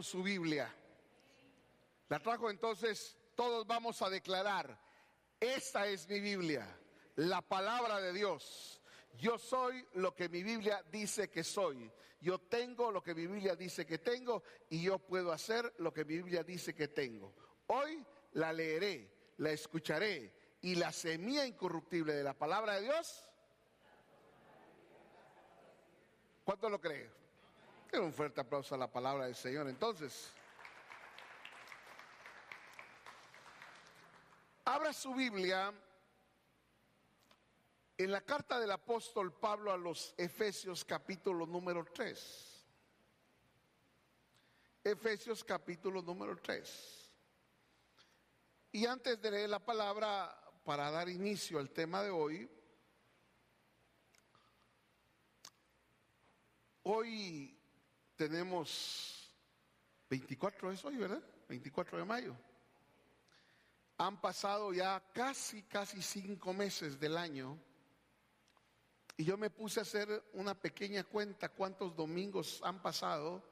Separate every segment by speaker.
Speaker 1: Su Biblia. La trajo, entonces todos vamos a declarar: esta es mi Biblia, la palabra de Dios. Yo soy lo que mi Biblia dice que soy. Yo tengo lo que mi Biblia dice que tengo, y yo puedo hacer lo que mi Biblia dice que tengo. Hoy la leeré, la escucharé, y la semilla incorruptible de la palabra de Dios. ¿Cuánto lo creen? Quiero un fuerte aplauso a la palabra del Señor. Entonces, abra su Biblia en la carta del apóstol Pablo a los Efesios, capítulo número 3. Efesios, capítulo número 3. Y antes de leer la palabra, para dar inicio al tema de hoy tenemos 24, es hoy, ¿verdad? 24 de mayo. Han pasado ya casi 5 meses del año, y yo me puse a hacer una pequeña cuenta cuántos domingos han pasado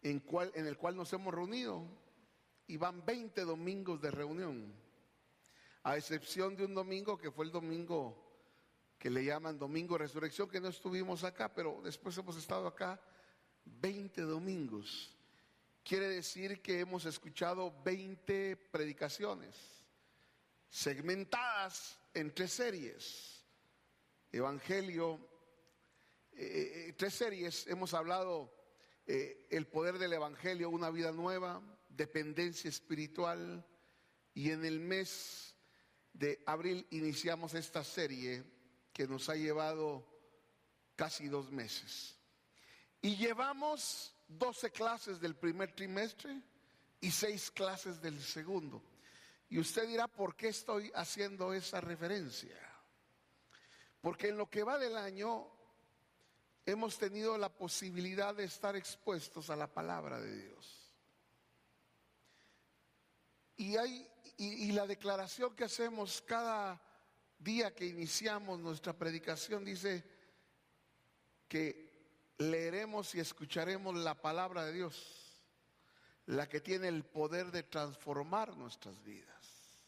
Speaker 1: en el cual nos hemos reunido, y van 20 domingos de reunión, a excepción de un domingo que fue el domingo que le llaman Domingo de Resurrección, que no estuvimos acá, pero después hemos estado acá 20 domingos. Quiere decir que hemos escuchado 20 predicaciones, segmentadas en 3 series. Evangelio, 3 series, hemos hablado el poder del Evangelio, una vida nueva, dependencia espiritual, y en el mes de abril iniciamos esta serie que nos ha llevado casi 2 meses. Y llevamos 12 clases del primer trimestre y 6 clases del segundo. Y usted dirá, ¿por qué estoy haciendo esa referencia? Porque en lo que va del año hemos tenido la posibilidad de estar expuestos a la palabra de Dios. Y la declaración que hacemos cada día que iniciamos nuestra predicación dice que leeremos y escucharemos la palabra de Dios, la que tiene el poder de transformar nuestras vidas.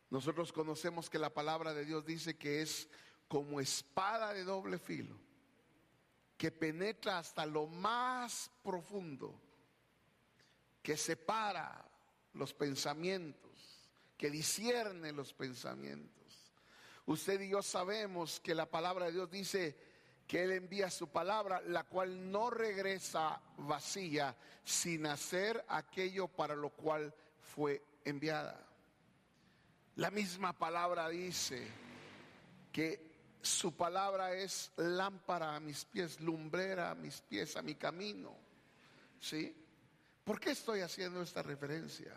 Speaker 1: Nosotros conocemos que la palabra de Dios dice que es como espada de doble filo, que penetra hasta lo más profundo, que separa los pensamientos, que discierne los pensamientos. Usted y yo sabemos que la palabra de Dios dice que Él envía su palabra, la cual no regresa vacía, sin hacer aquello para lo cual fue enviada. La misma palabra dice que su palabra es lámpara a mis pies, lumbrera a mis pies, a mi camino. ¿Sí? ¿Por qué estoy haciendo esta referencia?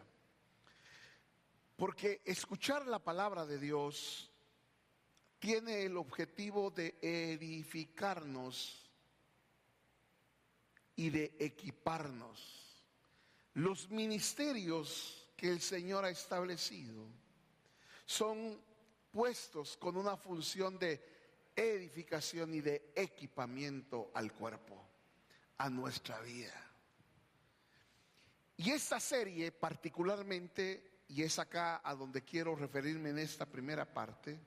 Speaker 1: Porque escuchar la palabra de Dios tiene el objetivo de edificarnos y de equiparnos. Los ministerios que el Señor ha establecido son puestos con una función de edificación y de equipamiento al cuerpo, a nuestra vida. Y esta serie particularmente, y es acá a donde quiero referirme en esta primera parte,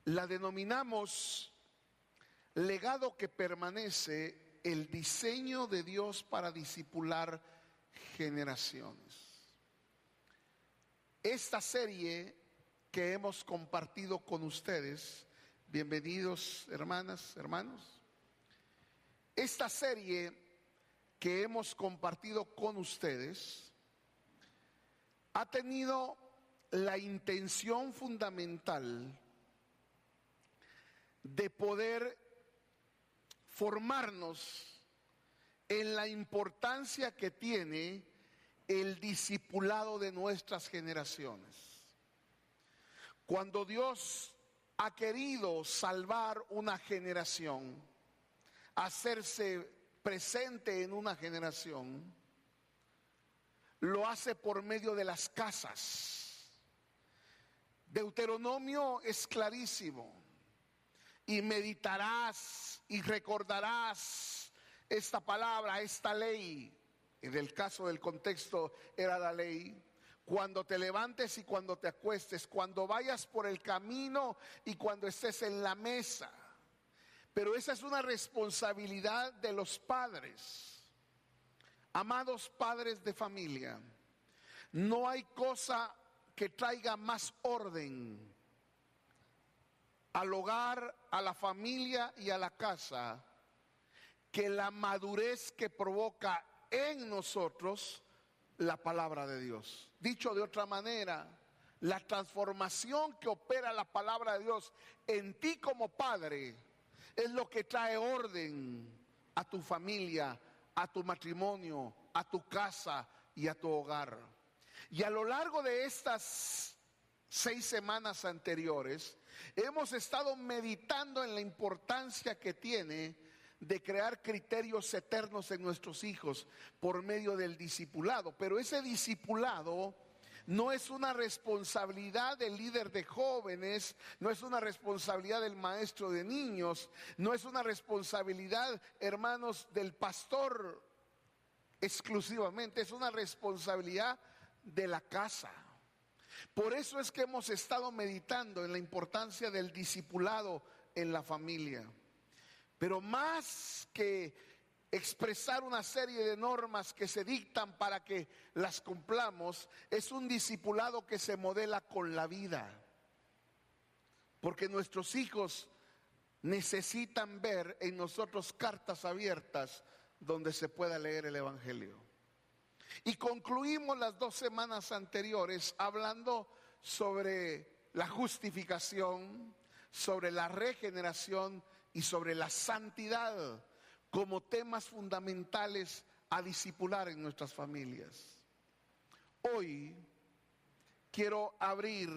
Speaker 1: la denominamos legado que permanece, el diseño de Dios para discipular generaciones. Esta serie que hemos compartido con ustedes, bienvenidos hermanas, hermanos, esta serie que hemos compartido con ustedes ha tenido la intención fundamental de poder formarnos en la importancia que tiene el discipulado de nuestras generaciones. Cuando Dios ha querido salvar una generación, hacerse presente en una generación, lo hace por medio de las casas. Deuteronomio es clarísimo: y meditarás y recordarás esta palabra, esta ley, en el caso del contexto era la ley, cuando te levantes y cuando te acuestes, cuando vayas por el camino y cuando estés en la mesa. Pero esa es una responsabilidad de los padres. Amados padres de familia, no hay cosa que traiga más orden al hogar, a la familia y a la casa que la madurez que provoca en nosotros la palabra de Dios. Dicho de otra manera, la transformación que opera la palabra de Dios en ti como padre es lo que trae orden a tu familia, a tu matrimonio, a tu casa y a tu hogar. Y a lo largo de estas 6 semanas anteriores, hemos estado meditando en la importancia que tiene de crear criterios eternos en nuestros hijos por medio del discipulado. Pero ese discipulado no es una responsabilidad del líder de jóvenes, no es una responsabilidad del maestro de niños, no es una responsabilidad, hermanos, del pastor exclusivamente, es una responsabilidad de la casa. Por eso es que hemos estado meditando en la importancia del discipulado en la familia. Pero más que expresar una serie de normas que se dictan para que las cumplamos, es un discipulado que se modela con la vida. Porque nuestros hijos necesitan ver en nosotros cartas abiertas donde se pueda leer el Evangelio. Y concluimos las 2 semanas anteriores hablando sobre la justificación, sobre la regeneración y sobre la santidad como temas fundamentales a discipular en nuestras familias. Hoy quiero abrir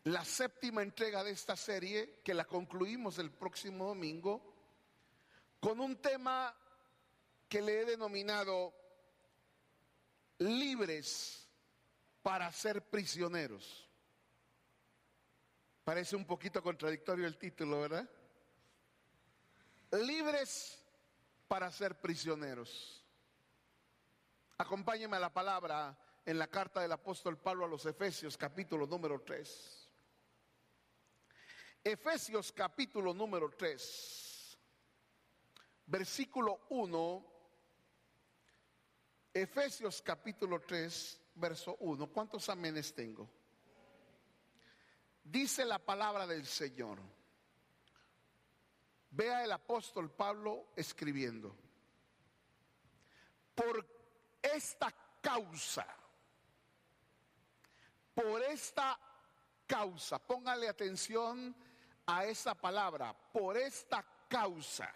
Speaker 1: la 7ª entrega de esta serie, que la concluimos el próximo domingo, con un tema que le he denominado libres para ser prisioneros. Parece un poquito contradictorio el título, ¿verdad? Libres para ser prisioneros. Acompáñenme a la palabra en la carta del apóstol Pablo a los Efesios, capítulo número 3. Efesios, capítulo número 3, versículo 1. Efesios, capítulo 3, verso 1. ¿Cuántos amenes tengo? Dice la palabra del Señor. Vea el apóstol Pablo escribiendo: por esta causa, póngale atención a esa palabra, por esta causa,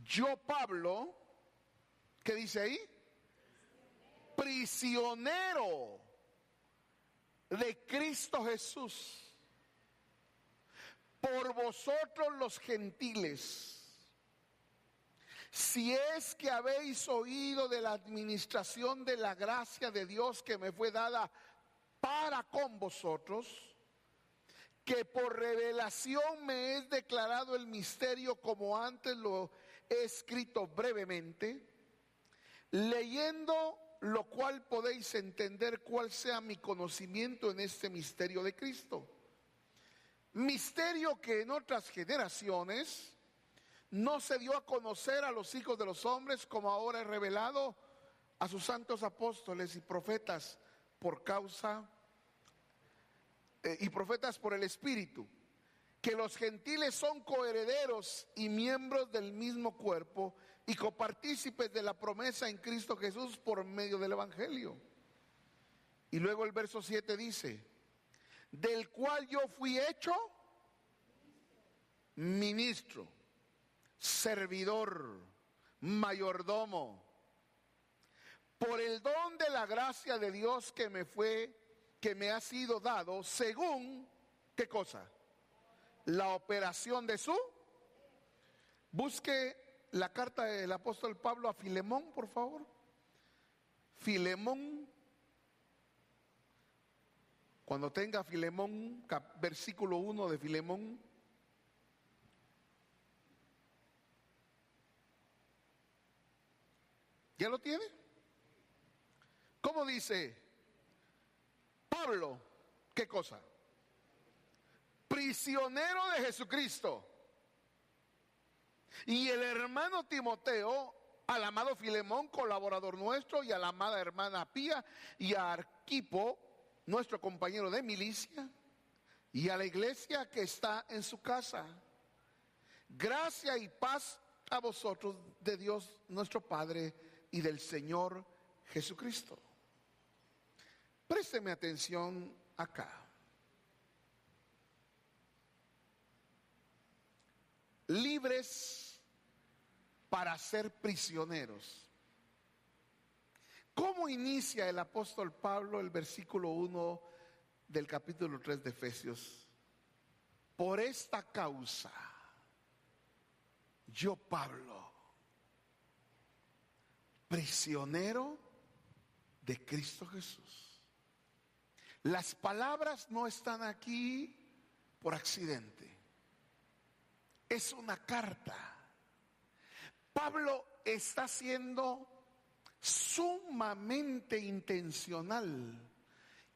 Speaker 1: yo Pablo, ¿qué dice ahí? Prisionero de Cristo Jesús, por vosotros los gentiles, si es que habéis oído de la administración de la gracia de Dios que me fue dada para con vosotros, que por revelación me es declarado el misterio, como antes lo he escrito brevemente, leyendo lo cual podéis entender cuál sea mi conocimiento en este misterio de Cristo. Misterio que en otras generaciones no se dio a conocer a los hijos de los hombres, como ahora he revelado a sus santos apóstoles y profetas por causa y profetas por el Espíritu, que los gentiles son coherederos y miembros del mismo cuerpo y copartícipes de la promesa en Cristo Jesús por medio del Evangelio. Y luego el verso 7 dice: del cual yo fui hecho ministro, servidor, mayordomo, por el don de la gracia de Dios que me ha sido dado, según, ¿qué cosa? La operación de su. Busque la carta del apóstol Pablo a Filemón, por favor. Filemón. Cuando tenga Filemón, versículo 1 de Filemón. ¿Ya lo tiene? ¿Cómo dice Pablo? ¿Qué cosa? Prisionero de Jesucristo. Y el hermano Timoteo, al amado Filemón, colaborador nuestro, y a la amada hermana Pía, y a Arquipo, nuestro compañero de milicia, y a la iglesia que está en su casa. Gracia y paz a vosotros de Dios nuestro Padre y del Señor Jesucristo. Présteme atención acá. Libres para ser prisioneros. ¿Cómo inicia el apóstol Pablo el versículo 1 del capítulo 3 de Efesios? Por esta causa, yo Pablo, prisionero de Cristo Jesús. Las palabras no están aquí por accidente. Es una carta. Pablo está siendo sumamente intencional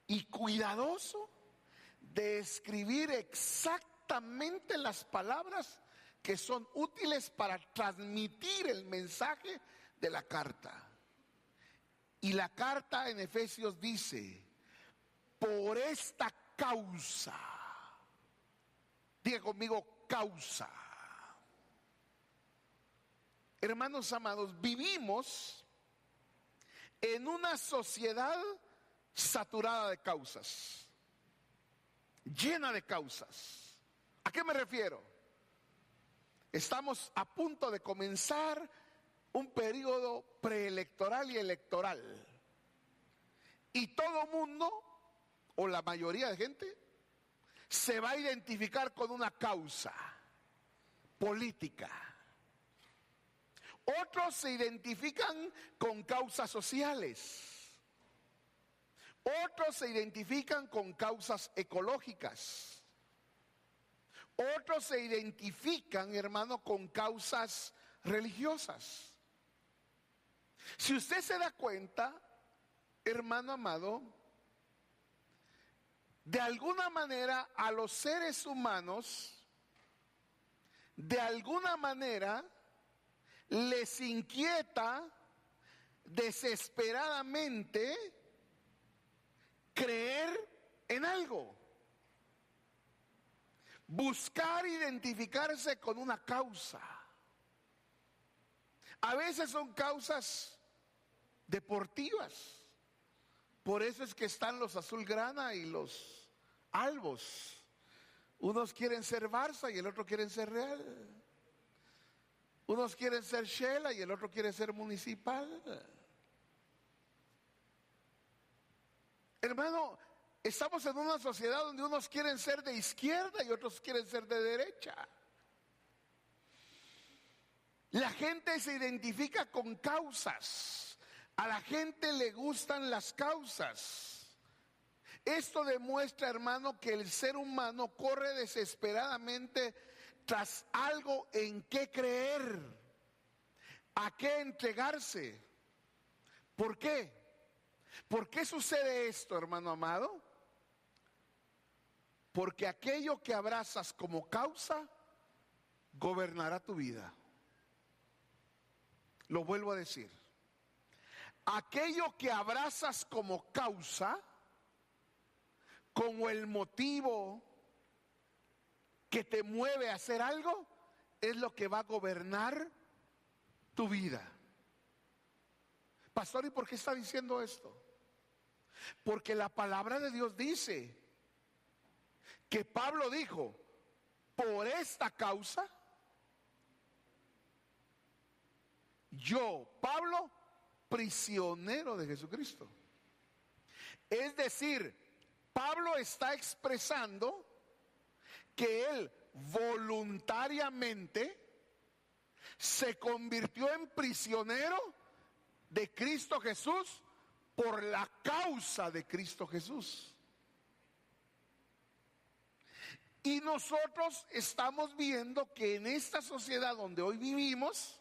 Speaker 1: y cuidadoso de escribir exactamente las palabras que son útiles para transmitir el mensaje de la carta. Y la carta en Efesios dice: por esta causa. Diga conmigo, causa. Hermanos amados, vivimos en una sociedad saturada de causas, llena de causas. ¿A qué me refiero? Estamos a punto de comenzar un periodo preelectoral y electoral. Y todo mundo, o la mayoría de gente, se va a identificar con una causa política. Otros se identifican con causas sociales. Otros se identifican con causas ecológicas. Otros se identifican, hermano, con causas religiosas. Si usted se da cuenta, hermano amado, de alguna manera a los seres humanos, de alguna manera les inquieta desesperadamente creer en algo, buscar identificarse con una causa. A veces son causas deportivas. Por eso es que están los azulgrana y los albos. Unos quieren ser Barça y el otro quieren ser Real. Unos quieren ser Shela y el otro quiere ser Municipal. Hermano, estamos en una sociedad donde unos quieren ser de izquierda y otros quieren ser de derecha. La gente se identifica con causas. A la gente le gustan las causas. Esto demuestra, hermano, que el ser humano corre desesperadamente tras algo en qué creer, a qué entregarse. ¿Por qué? ¿Por qué sucede esto, hermano amado? Porque aquello que abrazas como causa gobernará tu vida. Lo vuelvo a decir. Aquello que abrazas como causa, como el motivo que te mueve a hacer algo, es lo que va a gobernar tu vida. Pastor, ¿y por qué está diciendo esto? Porque la palabra de Dios dice que Pablo dijo: por esta causa, yo, Pablo, prisionero de Jesucristo. Es decir, Pablo está expresando que él voluntariamente se convirtió en prisionero de Cristo Jesús por la causa de Cristo Jesús. Y nosotros estamos viendo que en esta sociedad donde hoy vivimos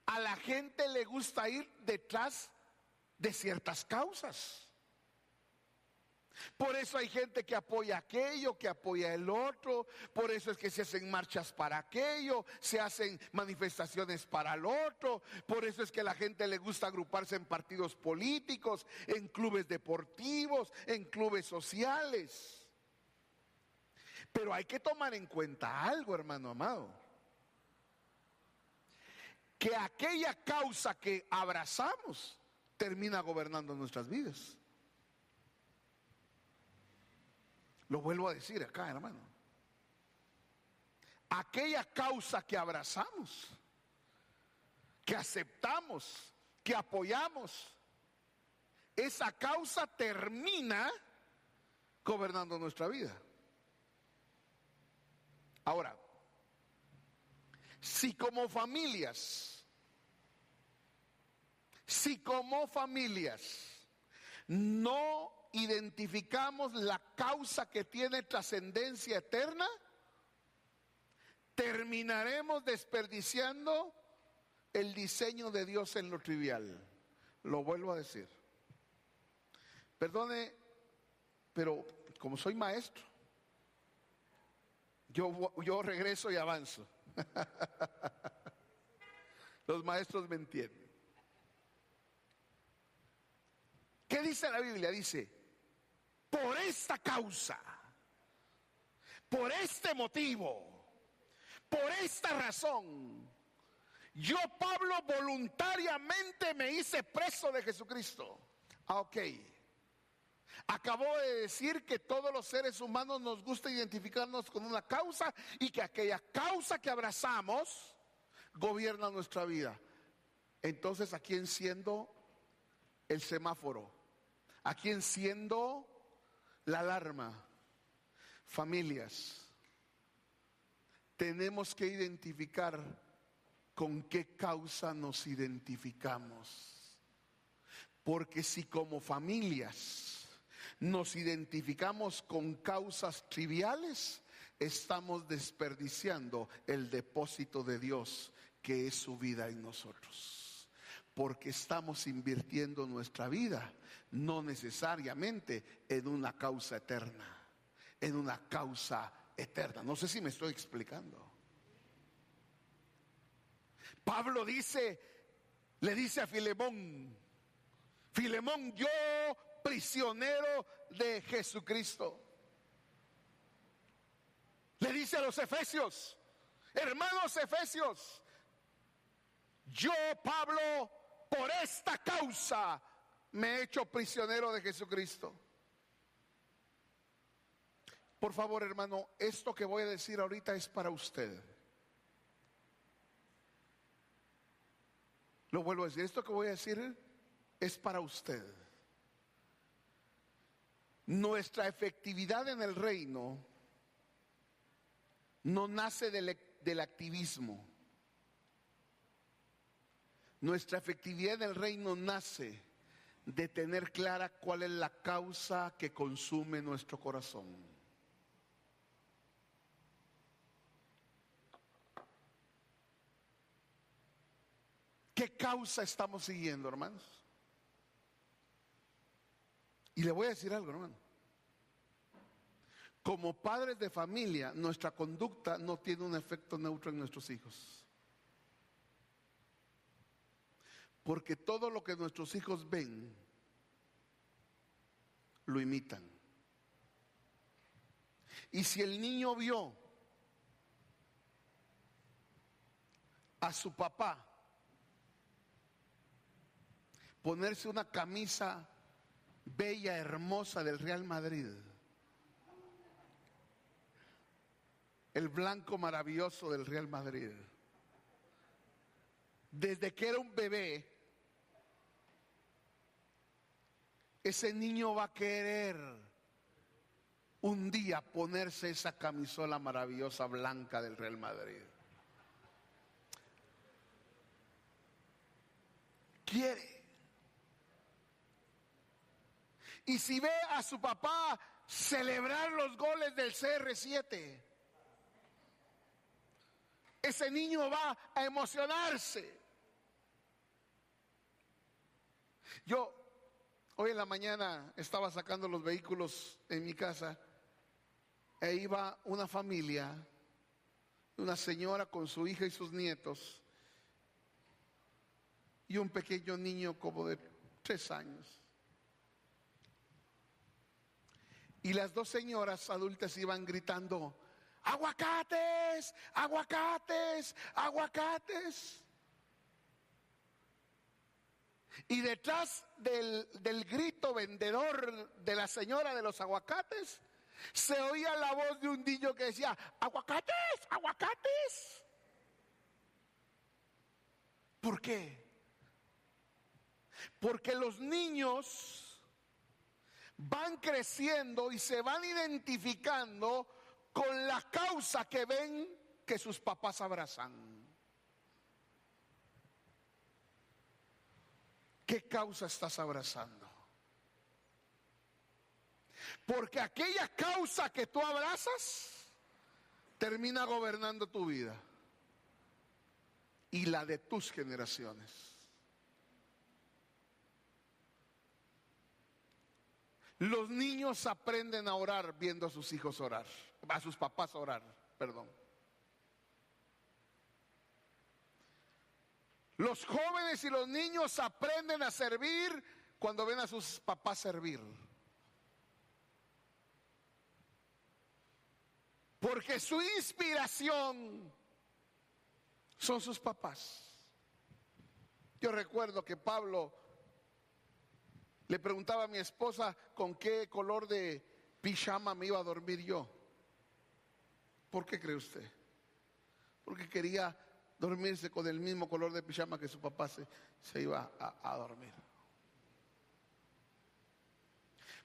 Speaker 1: A la gente le gusta ir detrás de ciertas causas. Por eso hay gente que apoya aquello, que apoya el otro. Por eso es que se hacen marchas para aquello, se hacen manifestaciones para el otro. Por eso es que a la gente le gusta agruparse en partidos políticos, en clubes deportivos, en clubes sociales. Pero hay que tomar en cuenta algo, hermano amado. Que aquella causa que abrazamos termina gobernando nuestras vidas. Lo vuelvo a decir acá, hermano. Aquella causa que abrazamos, que aceptamos, que apoyamos, esa causa termina gobernando nuestra vida. Ahora, si como familias no identificamos la causa que tiene trascendencia eterna, terminaremos desperdiciando el diseño de Dios en lo trivial. Lo vuelvo a decir. Perdone, pero como soy maestro, yo regreso y avanzo. Los maestros me entienden. ¿Qué dice la Biblia? Dice, por esta causa, por este motivo, por esta razón, yo, Pablo, voluntariamente me hice preso de Jesucristo. Ok. Acabó de decir que todos los seres humanos nos gusta identificarnos con una causa y que aquella causa que abrazamos gobierna nuestra vida. Entonces, ¿a quién enciendo el semáforo? ¿A quién enciendo la alarma? Familias, tenemos que identificar con qué causa nos identificamos. Porque si como familias nos identificamos con causas triviales, estamos desperdiciando el depósito de Dios que es su vida en nosotros. Porque estamos invirtiendo nuestra vida no necesariamente en una causa eterna, en una causa eterna. No sé si me estoy explicando. Pablo le dice a Filemón, yo prisionero de Jesucristo. Le dice a los efesios, hermanos efesios, yo, Pablo, por esta causa me he hecho prisionero de Jesucristo. Por favor, hermano, esto que voy a decir ahorita es para usted. Lo vuelvo a decir, esto que voy a decir es para usted. Nuestra efectividad en el reino no nace del activismo. Nuestra efectividad en el reino nace de tener clara cuál es la causa que consume nuestro corazón. ¿Qué causa estamos siguiendo, hermanos? Y le voy a decir algo, hermano. Como padres de familia, nuestra conducta no tiene un efecto neutro en nuestros hijos. Porque todo lo que nuestros hijos ven, lo imitan. Y si el niño vio a su papá ponerse una camisa bella, hermosa del Real Madrid, el blanco maravilloso del Real Madrid, desde que era un bebé, ese niño va a querer un día ponerse esa camisola maravillosa blanca del Real Madrid. Quiere. Y si ve a su papá celebrar los goles del CR7, ese niño va a emocionarse. Yo hoy en la mañana estaba sacando los vehículos en mi casa e iba una familia, una señora con su hija y sus nietos y un pequeño niño como de 3 años. Y las dos señoras adultas iban gritando: aguacates, aguacates, aguacates. Y detrás del grito vendedor de la señora de los aguacates, se oía la voz de un niño que decía: aguacates, aguacates. ¿Por qué? Porque los niños van creciendo y se van identificando con la causa que ven que sus papás abrazan. ¿Qué causa estás abrazando? Porque aquella causa que tú abrazas termina gobernando tu vida y la de tus generaciones. Los niños aprenden a orar viendo a sus hijos orar, a sus papás orar, perdón. Los jóvenes y los niños aprenden a servir cuando ven a sus papás servir. Porque su inspiración son sus papás. Yo recuerdo que Pablo le preguntaba a mi esposa con qué color de pijama me iba a dormir yo. ¿Por qué cree usted? Porque quería dormirse con el mismo color de pijama que su papá se iba a dormir.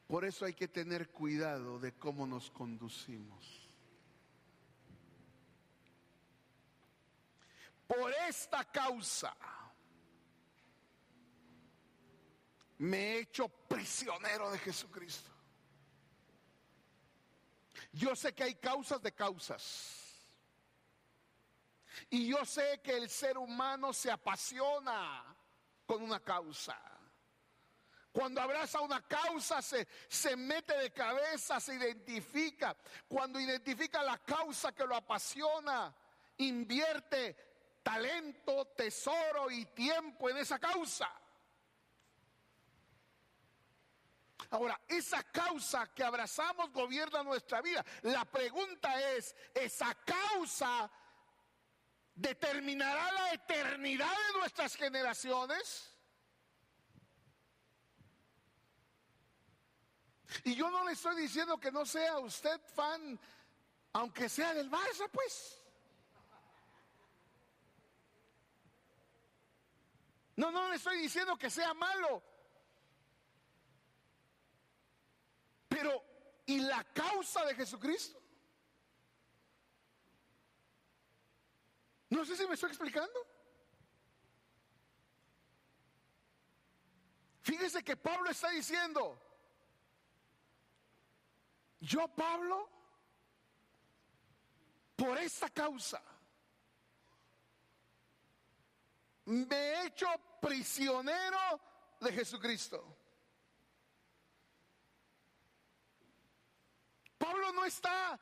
Speaker 1: Por eso hay que tener cuidado de cómo nos conducimos. Por esta causa me he hecho prisionero de Jesucristo. Yo sé que hay causas de causas. Y yo sé que el ser humano se apasiona con una causa. Cuando abraza una causa se mete de cabeza, se identifica. Cuando identifica la causa que lo apasiona, invierte talento, tesoro y tiempo en esa causa. Ahora, esa causa que abrazamos gobierna nuestra vida. La pregunta es, ¿esa causa determinará la eternidad de nuestras generaciones? Y yo no le estoy diciendo que no sea usted fan, aunque sea del Barça, pues. No le estoy diciendo que sea malo. Pero, ¿y la causa de Jesucristo? No sé si me estoy explicando. Fíjese que Pablo está diciendo: yo, Pablo, por esta causa me he hecho prisionero de Jesucristo. Pablo no está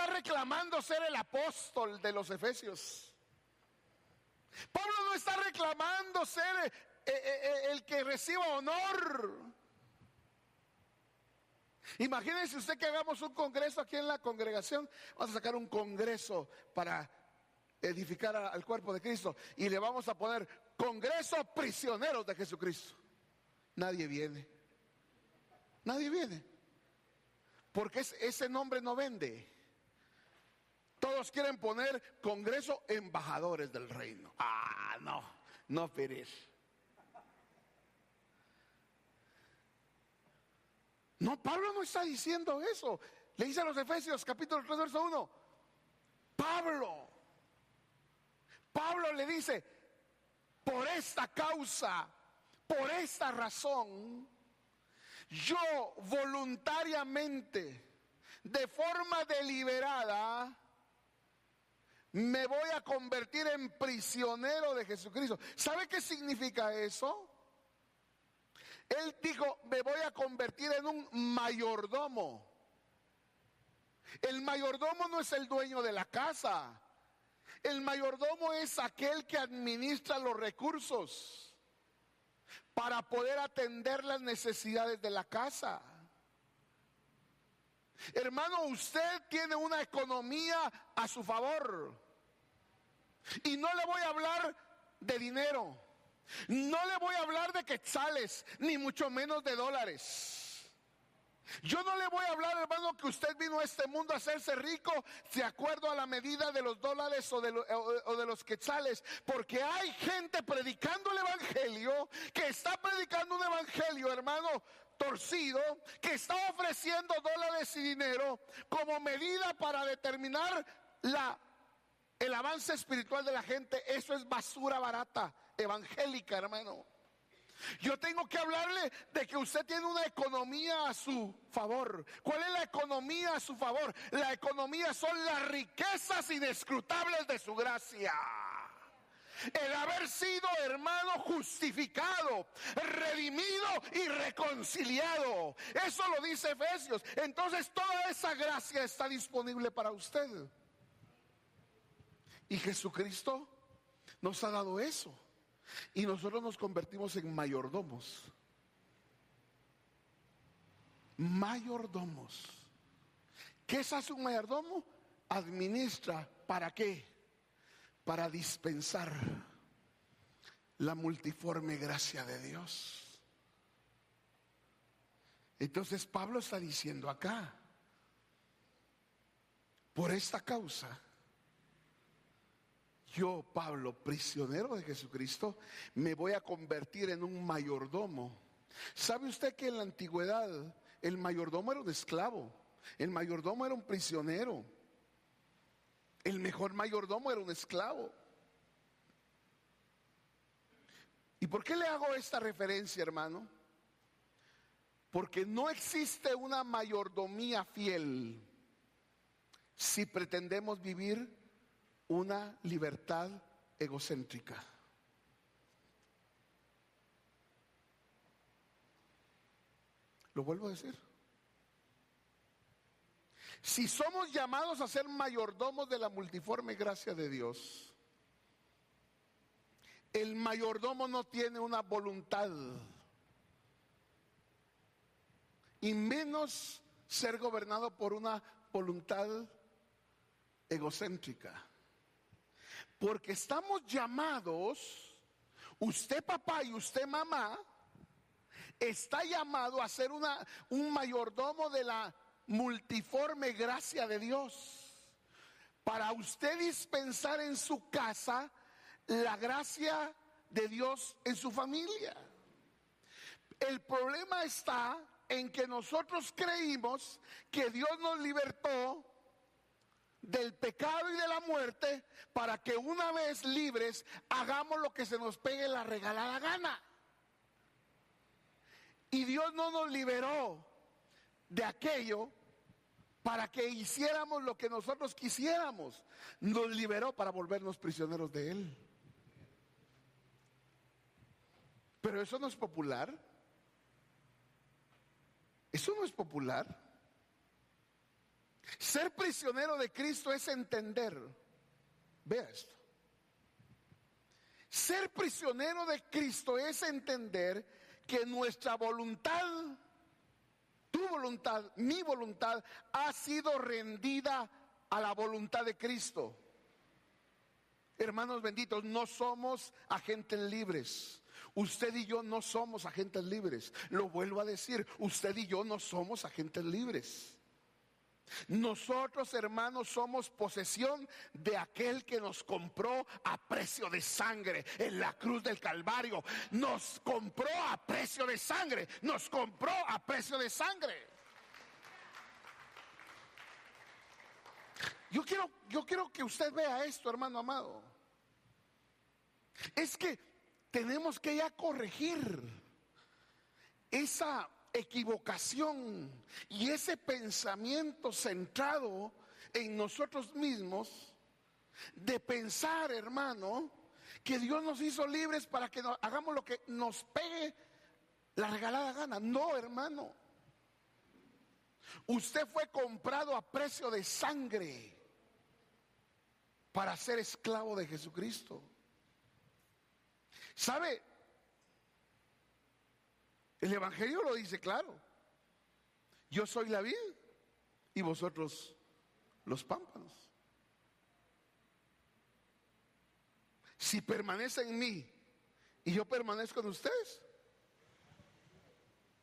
Speaker 1: reclamando ser el apóstol de los Efesios. Pablo no está reclamando ser el que reciba honor. Imagínense usted que hagamos un congreso aquí en la congregación. Vamos a sacar un congreso para edificar al cuerpo de Cristo y le vamos a poner Congreso Prisioneros de Jesucristo. Nadie viene. Nadie viene. Porque ese nombre no vende. Todos quieren poner Congreso Embajadores del Reino. No, Pérez. No, Pablo no está diciendo eso. Le dice a los Efesios capítulo 3 verso 1. Pablo le dice: por esta causa, por esta razón, yo voluntariamente, de forma deliberada, me voy a convertir en prisionero de Jesucristo. ¿Sabe qué significa eso? Él dijo, me voy a convertir en un mayordomo. El mayordomo no es el dueño de la casa. El mayordomo es aquel que administra los recursos para poder atender las necesidades de la casa. Hermano, usted tiene una economía a su favor. Y no le voy a hablar de dinero. No le voy a hablar de quetzales, ni mucho menos de dólares. Yo no le voy a hablar, hermano, que usted vino a este mundo a hacerse rico de acuerdo a la medida de los dólares o de los quetzales, porque hay gente predicando el evangelio, que está predicando un evangelio, hermano, torcido, que está ofreciendo dólares y dinero como medida para determinar el avance espiritual de la gente. Eso es basura barata evangélica, hermano. Yo tengo que hablarle de que usted tiene una economía a su favor. ¿Cuál es la economía a su favor? La economía son las riquezas inescrutables de su gracia. El haber sido, hermano, justificado, redimido y reconciliado. Eso lo dice Efesios. Entonces toda esa gracia está disponible para usted. Y Jesucristo nos ha dado eso. Y nosotros nos convertimos en mayordomos. Mayordomos. ¿Qué hace un mayordomo? Administra. ¿Para qué? Para dispensar la multiforme gracia de Dios. Entonces Pablo está diciendo acá, por esta causa, yo, Pablo, prisionero de Jesucristo, me voy a convertir en un mayordomo. ¿Sabe usted que en la antigüedad el mayordomo era un esclavo? El mayordomo era un prisionero. El mejor mayordomo era un esclavo. ¿Y por qué le hago esta referencia, hermano? Porque no existe una mayordomía fiel si pretendemos vivir una libertad egocéntrica. Lo vuelvo a decir. Si somos llamados a ser mayordomos de la multiforme gracia de Dios, el mayordomo no tiene una voluntad, y menos ser gobernado por una voluntad egocéntrica. Porque estamos llamados, usted papá y usted mamá, está llamado a ser un mayordomo de la multiforme gracia de Dios, para usted dispensar en su casa la gracia de Dios en su familia. El problema está en que nosotros creímos que Dios nos libertó del pecado y de la muerte para que una vez libres hagamos lo que se nos pegue la regalada gana. Y Dios no nos liberó de aquello para que hiciéramos lo que nosotros quisiéramos. Nos liberó para volvernos prisioneros de Él. Pero eso no es popular. Eso no es popular. Ser prisionero de Cristo es entender. Vea esto. Ser prisionero de Cristo es entender que nuestra voluntad, tu voluntad, mi voluntad, ha sido rendida a la voluntad de Cristo. Hermanos benditos, no somos agentes libres. Usted y yo no somos agentes libres. Lo vuelvo a decir, usted y yo no somos agentes libres. Nosotros, hermanos, somos posesión de aquel que nos compró a precio de sangre en la cruz del Calvario. Nos compró a precio de sangre. Nos compró a precio de sangre. Yo quiero que usted vea esto, hermano amado. Es que tenemos que ya corregir esa equivocación y ese pensamiento centrado en nosotros mismos, de pensar, hermano, que Dios nos hizo libres para que hagamos lo que nos pegue la regalada gana. No, hermano. Usted fue comprado a precio de sangre para ser esclavo de Jesucristo. ¿Sabe? El Evangelio lo dice claro. Yo soy la vid y vosotros los pámpanos. Si permanece en mí y yo permanezco en ustedes,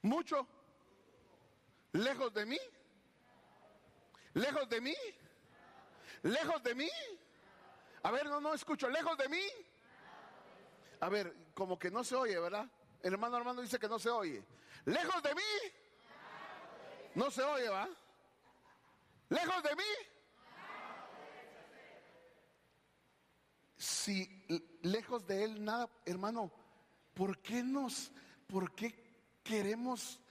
Speaker 1: mucho, lejos de mí, lejos de mí, lejos de mí. A ver, no escucho, lejos de mí. A ver, como que no se oye, ¿verdad? El hermano Armando dice que no se oye. Lejos de mí, no se oye, ¿va? Lejos de mí. Si lejos de él nada, hermano, ¿por qué queremos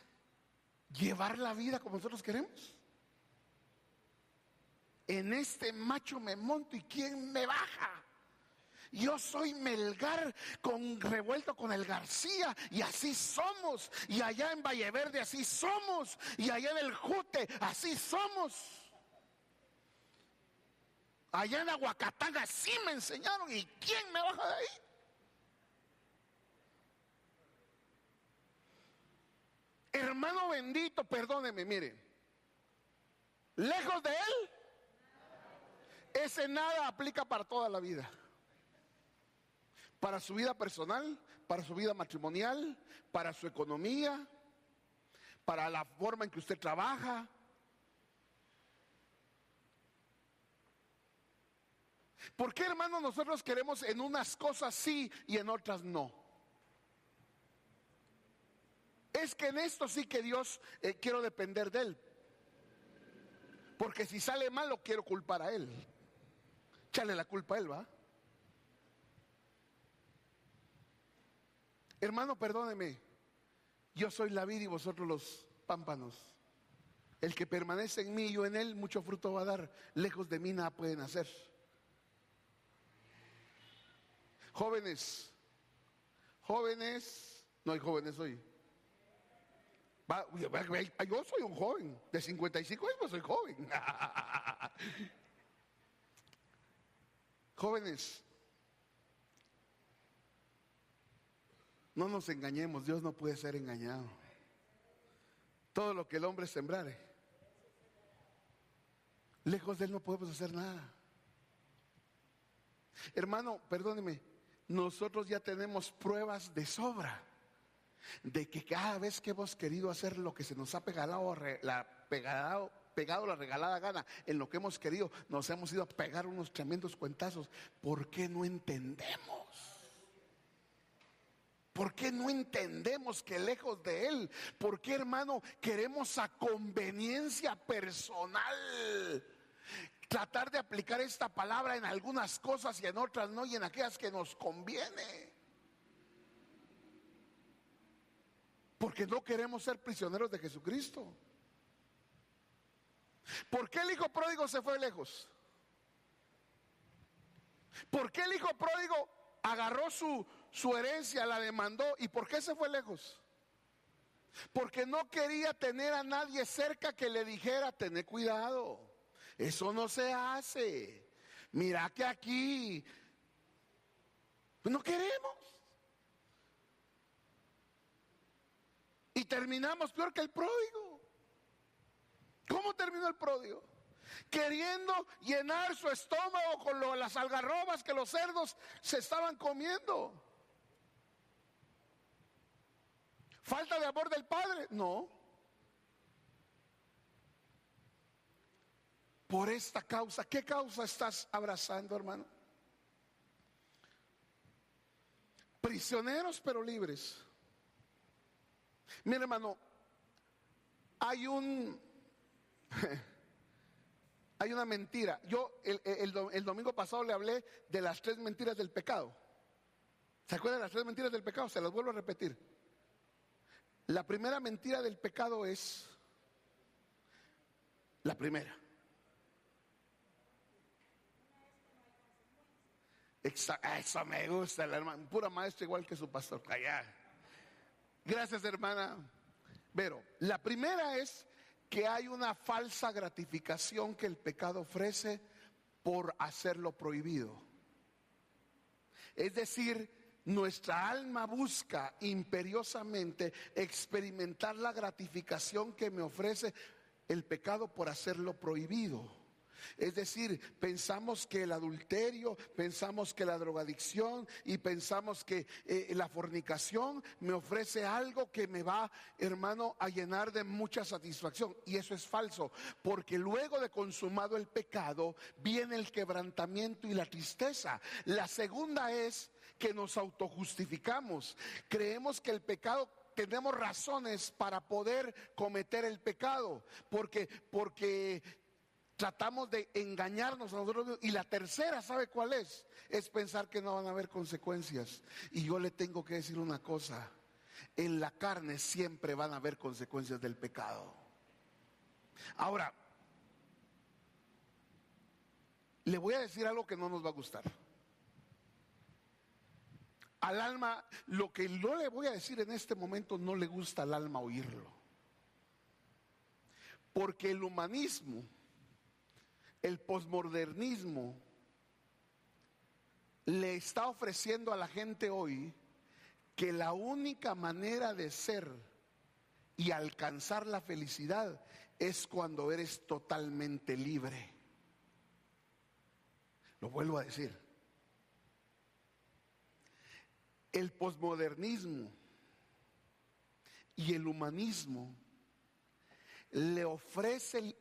Speaker 1: llevar la vida como nosotros queremos? En este macho me monto y ¿quién me baja? Yo soy Melgar revuelto con el García, y así somos. Y allá en Valleverde así somos. Y allá en el Jute así somos. Allá en Aguacatán así me enseñaron. ¿Y quién me baja de ahí? Hermano bendito, perdóneme, mire. Lejos de él, ese nada aplica para toda la vida. Para su vida personal, para su vida matrimonial, para su economía, para la forma en que usted trabaja. ¿Por qué, hermano, nosotros queremos en unas cosas sí y en otras no? Es que en esto sí que Dios quiero depender de Él. Porque si sale mal lo quiero culpar a Él. Échale la culpa a Él, ¿va? Hermano, perdóneme. Yo soy la vid y vosotros los pámpanos. El que permanece en mí y yo en él, mucho fruto va a dar. Lejos de mí nada pueden hacer. Jóvenes, no hay jóvenes hoy. Yo soy un joven, de 55 años soy joven. Jóvenes, no nos engañemos, Dios no puede ser engañado. Todo lo que el hombre sembrare, lejos de él no podemos hacer nada. Hermano, perdóneme, nosotros ya tenemos pruebas de sobra de que cada vez que hemos querido hacer lo que se nos ha pegado la regalada gana, en lo que hemos querido, nos hemos ido a pegar unos tremendos cuentazos. ¿Por qué no entendemos? ¿Por qué no entendemos que lejos de él? ¿Por qué, hermano, queremos a conveniencia personal tratar de aplicar esta palabra en algunas cosas y en otras no, y en aquellas que nos conviene? Porque no queremos ser prisioneros de Jesucristo. ¿Por qué el hijo pródigo se fue lejos? ¿Por qué el hijo pródigo agarró su herencia, la demandó? ¿Y por qué se fue lejos? Porque no quería tener a nadie cerca que le dijera: tené cuidado, eso no se hace, mira que aquí no queremos. Y terminamos peor que el pródigo. ¿Cómo terminó el pródigo? Queriendo llenar su estómago con las algarrobas que los cerdos se estaban comiendo. ¿Falta de amor del padre? No. Por esta causa, ¿qué causa estás abrazando, hermano? Prisioneros pero libres. Mira, hermano, hay una mentira. Yo el domingo pasado le hablé de las 3 mentiras del pecado. ¿Se acuerdan de las 3 mentiras del pecado? Se las vuelvo a repetir. La primera mentira del pecado es la primera. Eso me gusta, la hermana, pura maestra igual que su pastor. Allá. Gracias, hermana Vero. La primera es que hay una falsa gratificación que el pecado ofrece por hacer lo prohibido. Es decir, nuestra alma busca imperiosamente experimentar la gratificación que me ofrece el pecado por hacer lo prohibido. Es decir, pensamos que el adulterio, pensamos que la drogadicción y pensamos que la fornicación me ofrece algo que me va, hermano, a llenar de mucha satisfacción. Y eso es falso, porque luego de consumado el pecado viene el quebrantamiento y la tristeza. La segunda es que nos autojustificamos. Creemos que el pecado, tenemos razones para poder cometer el pecado, porque tratamos de engañarnos a nosotros mismos. Y la tercera, ¿sabe cuál es? Es pensar que no van a haber consecuencias. Y yo le tengo que decir una cosa: en la carne siempre van a haber consecuencias del pecado. Ahora, le voy a decir algo que no nos va a gustar. Al alma, lo que no le voy a decir en este momento no le gusta al alma oírlo. Porque el humanismo, el posmodernismo, le está ofreciendo a la gente hoy que la única manera de ser y alcanzar la felicidad es cuando eres totalmente libre. Lo vuelvo a decir. El posmodernismo y el humanismo le ofrecen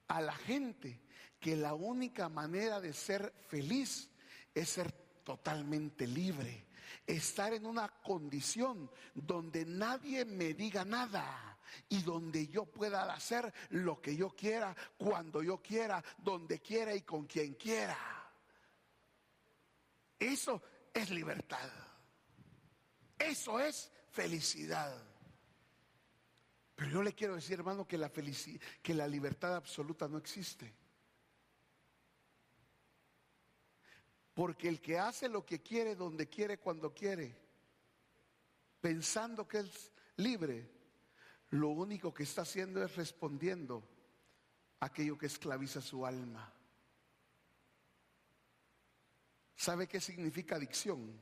Speaker 1: a la gente que la única manera de ser feliz es ser totalmente libre, estar en una condición donde nadie me diga nada y donde yo pueda hacer lo que yo quiera, cuando yo quiera, donde quiera y con quien quiera. Eso es libertad. Eso es felicidad. Pero yo le quiero decir, hermano, que la libertad absoluta no existe. Porque el que hace lo que quiere, donde quiere, cuando quiere, pensando que es libre, lo único que está haciendo es respondiendo a aquello que esclaviza su alma. ¿Sabe qué significa adicción?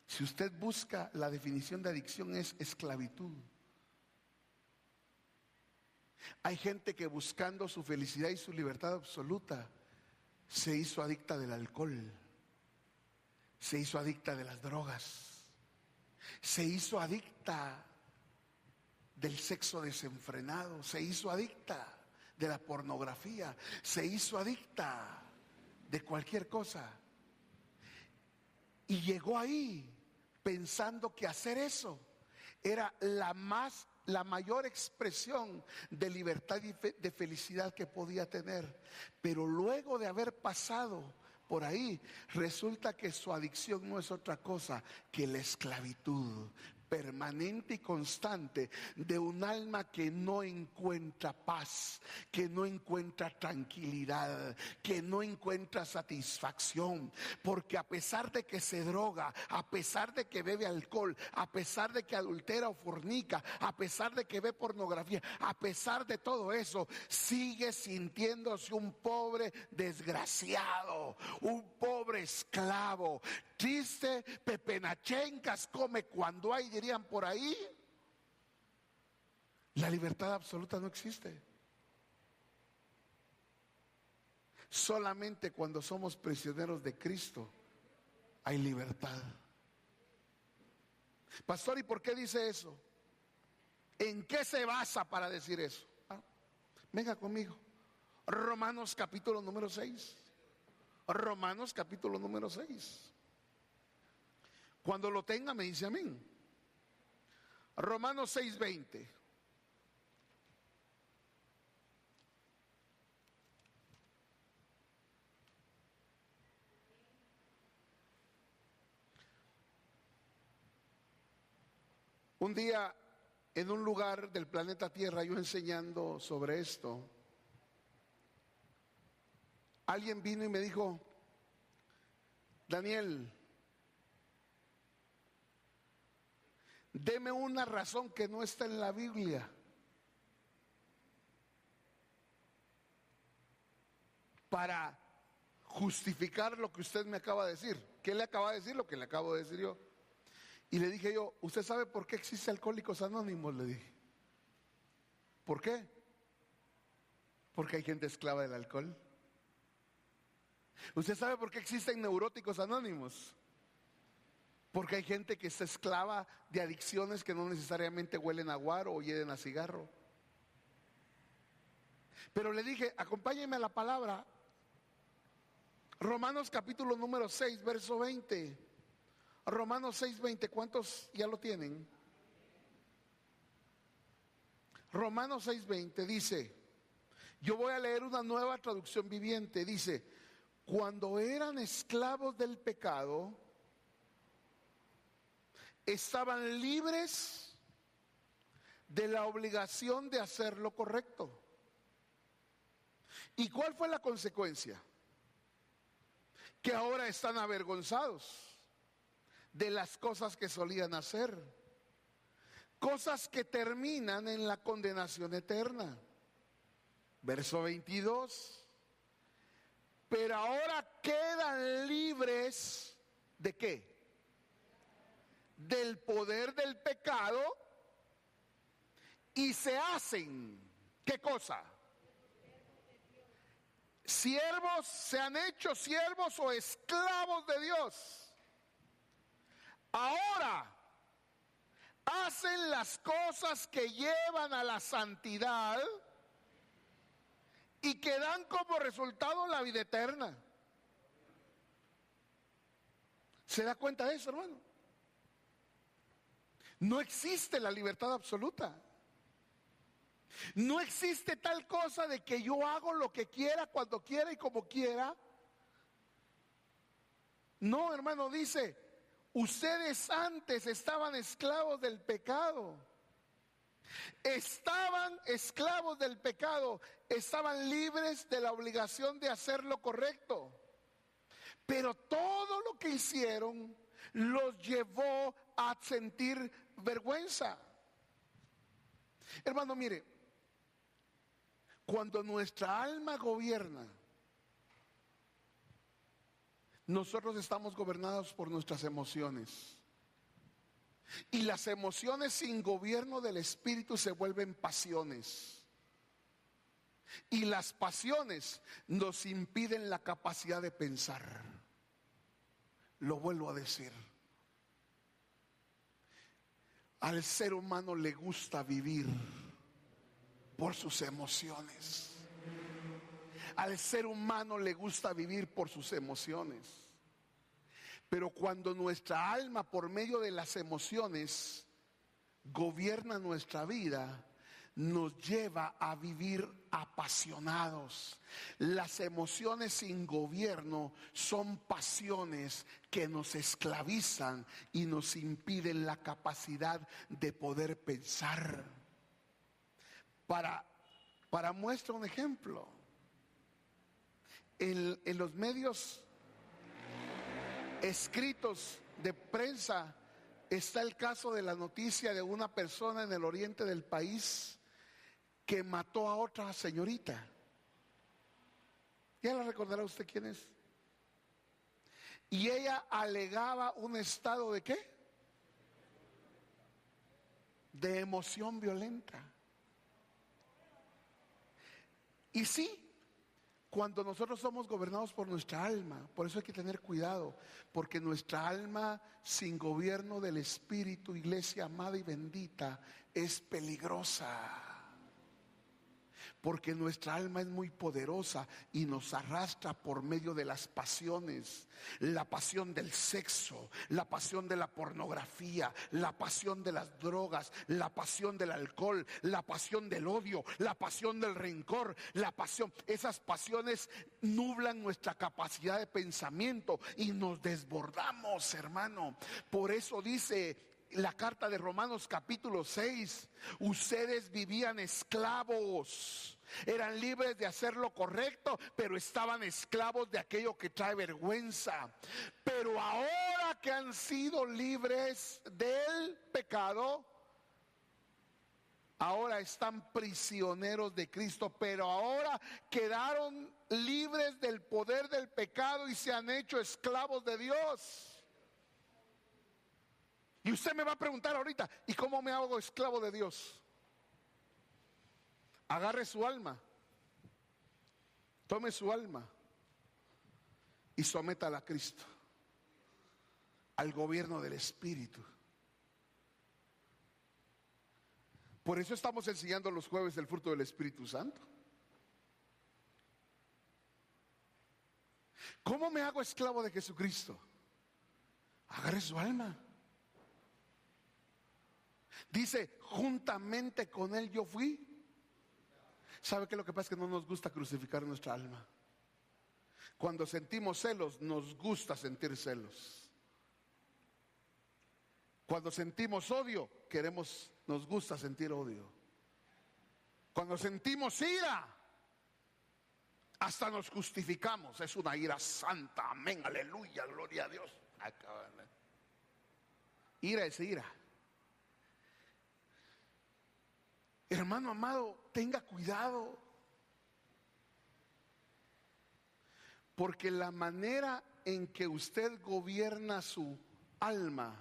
Speaker 1: Si usted busca la definición de adicción, es esclavitud. Hay gente que buscando su felicidad y su libertad absoluta se hizo adicta del alcohol, se hizo adicta de las drogas, se hizo adicta del sexo desenfrenado, se hizo adicta de la pornografía, se hizo adicta de cualquier cosa. Y llegó ahí pensando que hacer eso era la mayor expresión de libertad y de felicidad que podía tener. Pero luego de haber pasado por ahí, resulta que su adicción no es otra cosa que la esclavitud permanente y constante de un alma que no encuentra paz, que no encuentra tranquilidad, que no encuentra satisfacción, porque a pesar de que se droga, a pesar de que bebe alcohol, a pesar de que adultera o fornica, a pesar de que ve pornografía, a pesar de todo eso, sigue sintiéndose un pobre desgraciado, un pobre esclavo, triste, pepenachencas, come cuando hay, dirían por ahí. La libertad absoluta no existe. Solamente cuando somos prisioneros de Cristo hay libertad. Pastor, ¿y por qué dice eso? ¿En qué se basa para decir eso? Venga conmigo. Romanos capítulo número 6. Romanos capítulo número 6. Cuando lo tenga me dice amén. Romanos 6:20. Un día en un lugar del planeta Tierra, yo enseñando sobre esto, alguien vino y me dijo: Daniel, deme una razón que no está en la Biblia para justificar lo que usted me acaba de decir. ¿Qué le acaba de decir? Lo que le acabo de decir yo. Y le dije yo, ¿usted sabe por qué existe Alcohólicos Anónimos? Le dije. ¿Por qué? Porque hay gente esclava del alcohol. ¿Usted sabe por qué existen Neuróticos Anónimos? Porque hay gente que está esclava de adicciones que no necesariamente huelen a guaro o hieden a cigarro. Pero le dije, acompáñeme a la palabra. Romanos capítulo número 6, verso 20. Romanos 6, 20. ¿Cuántos ya lo tienen? Romanos 6, 20 dice, yo voy a leer una nueva traducción viviente. Dice, cuando eran esclavos del pecado, estaban libres de la obligación de hacer lo correcto. ¿Y cuál fue la consecuencia? Que ahora están avergonzados de las cosas que solían hacer, cosas que terminan en la condenación eterna. Verso 22. Pero ahora quedan libres ¿de qué? Del poder del pecado y se hacen, ¿qué cosa? Siervos, se han hecho siervos o esclavos de Dios. Ahora hacen las cosas que llevan a la santidad y que dan como resultado la vida eterna. ¿Se da cuenta de eso, hermano? No existe la libertad absoluta. No existe tal cosa de que yo hago lo que quiera, cuando quiera y como quiera. No, hermano, dice, ustedes antes estaban esclavos del pecado. Estaban esclavos del pecado, estaban libres de la obligación de hacer lo correcto. Pero todo lo que hicieron los llevó a sentir vergüenza. Hermano, mire, cuando nuestra alma gobierna, nosotros estamos gobernados por nuestras emociones. Y las emociones sin gobierno del Espíritu se vuelven pasiones. Y las pasiones nos impiden la capacidad de pensar. Lo vuelvo a decir. Al ser humano le gusta vivir por sus emociones. Al ser humano le gusta vivir por sus emociones. Pero cuando nuestra alma, por medio de las emociones, gobierna nuestra vida, nos lleva a vivir apasionados. Las emociones sin gobierno son pasiones que nos esclavizan y nos impiden la capacidad de poder pensar. Para muestra un ejemplo, en los medios escritos de prensa está el caso de la noticia de una persona en el oriente del país que mató a otra señorita. ¿Ya la recordará usted quién es? Y ella alegaba un estado ¿de qué? De emoción violenta. Y sí, cuando nosotros somos gobernados por nuestra alma, por eso hay que tener cuidado, porque nuestra alma sin gobierno del Espíritu, iglesia amada y bendita, es peligrosa. Porque nuestra alma es muy poderosa y nos arrastra por medio de las pasiones. La pasión del sexo, la pasión de la pornografía, la pasión de las drogas, la pasión del alcohol, la pasión del odio, la pasión del rencor, la pasión. Esas pasiones nublan nuestra capacidad de pensamiento y nos desbordamos, hermano. Por eso dice la carta de Romanos capítulo 6, ustedes vivían esclavos Eran libres de hacer lo correcto, pero estaban esclavos de aquello que trae vergüenza. Pero ahora que han sido libres del pecado, ahora están prisioneros de Cristo, pero ahora quedaron libres del poder del pecado y se han hecho esclavos de Dios. Y usted me va a preguntar ahorita, ¿y cómo me hago esclavo de Dios? Agarre su alma, tome su alma y sométala a Cristo, al gobierno del Espíritu. Por eso estamos enseñando los jueves el fruto del Espíritu Santo. ¿Cómo me hago esclavo de Jesucristo? Agarre su alma. Dice, juntamente con Él yo fui. ¿Sabe qué? Lo que pasa es que no nos gusta crucificar nuestra alma. Cuando sentimos celos, nos gusta sentir celos. Cuando sentimos odio, nos gusta sentir odio. Cuando sentimos ira, hasta nos justificamos. Es una ira santa, amén, aleluya, gloria a Dios. Ira es ira. Hermano amado, tenga cuidado, porque la manera en que usted gobierna su alma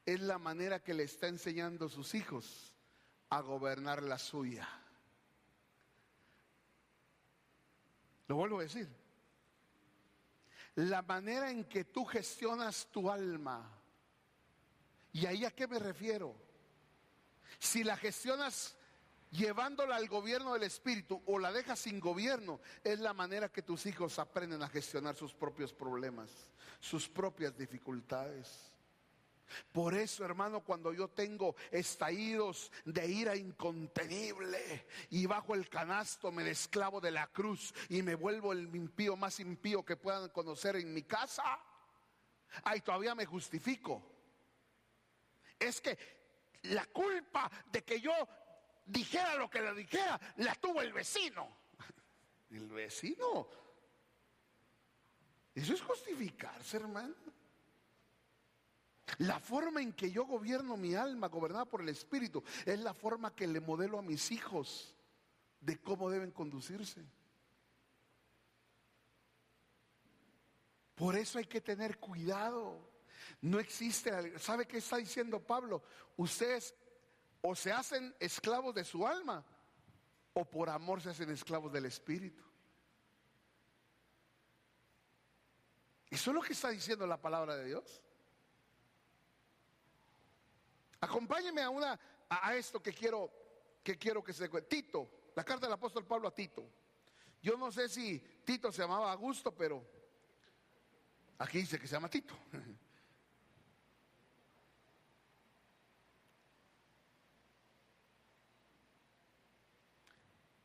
Speaker 1: es la manera que le está enseñando a sus hijos a gobernar la suya. Lo vuelvo a decir. La manera en que tú gestionas tu alma, ¿y ahí a qué me refiero? Si la gestionas llevándola al gobierno del Espíritu o la dejas sin gobierno, es la manera que tus hijos aprenden a gestionar sus propios problemas, sus propias dificultades. Por eso, hermano, cuando yo tengo estallidos de ira incontenible y bajo el canasto me desclavo de la cruz y me vuelvo el impío más impío que puedan conocer en mi casa, ay, todavía me justifico. Es que la culpa de que yo dijera lo que le dijera la tuvo el vecino. El vecino. Eso es justificarse, hermano. La forma en que yo gobierno mi alma, gobernada por el Espíritu, es la forma que le modelo a mis hijos de cómo deben conducirse. Por eso hay que tener cuidado. No existe, ¿sabe qué está diciendo Pablo? Ustedes o se hacen esclavos de su alma o por amor se hacen esclavos del Espíritu. Eso es lo que está diciendo la palabra de Dios. Acompáñeme a esto que quiero que se cuente. Tito, la carta del apóstol Pablo a Tito. Yo no sé si Tito se llamaba Augusto, pero aquí dice que se llama Tito.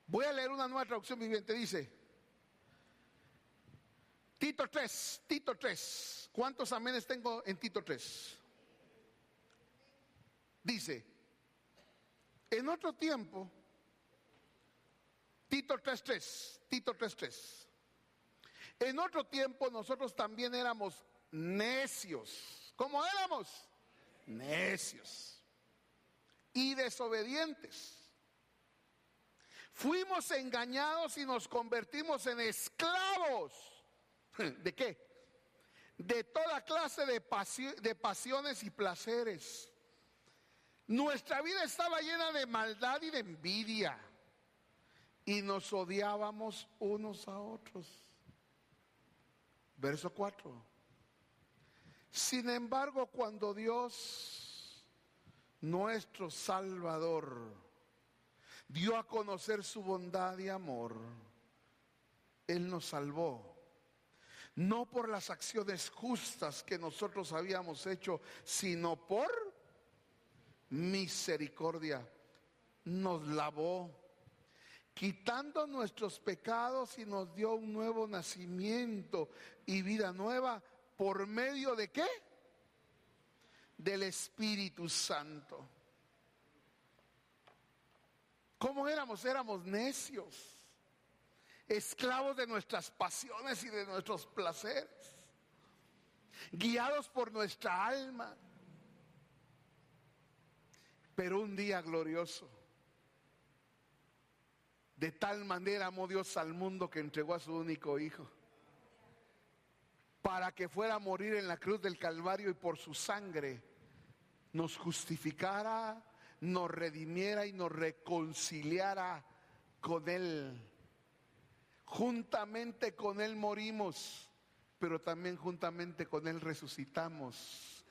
Speaker 1: Voy a leer una nueva traducción viviente. Dice Tito 3. ¿Cuántos amenes tengo en Tito 3? Dice, en otro tiempo, Tito 3:3. En otro tiempo nosotros también éramos necios. ¿Cómo éramos? Necios y desobedientes. Fuimos engañados y nos convertimos en esclavos. ¿De qué? De toda clase de pasiones y placeres. Nuestra vida estaba llena de maldad y de envidia. Y nos odiábamos unos a otros. Verso 4. Sin embargo, cuando Dios, nuestro Salvador, dio a conocer su bondad y amor, Él nos salvó. No por las acciones justas que nosotros habíamos hecho, sino por misericordia. Nos lavó, quitando nuestros pecados, y nos dio un nuevo nacimiento y vida nueva. ¿Por medio de qué? Del Espíritu Santo. ¿Cómo éramos? Éramos necios, esclavos de nuestras pasiones y de nuestros placeres, guiados por nuestra alma. Pero un día glorioso, de tal manera amó Dios al mundo que entregó a su único hijo, para que fuera a morir en la cruz del Calvario y por su sangre nos justificara, nos redimiera y nos reconciliara con Él. Juntamente con Él morimos, pero también juntamente con Él resucitamos.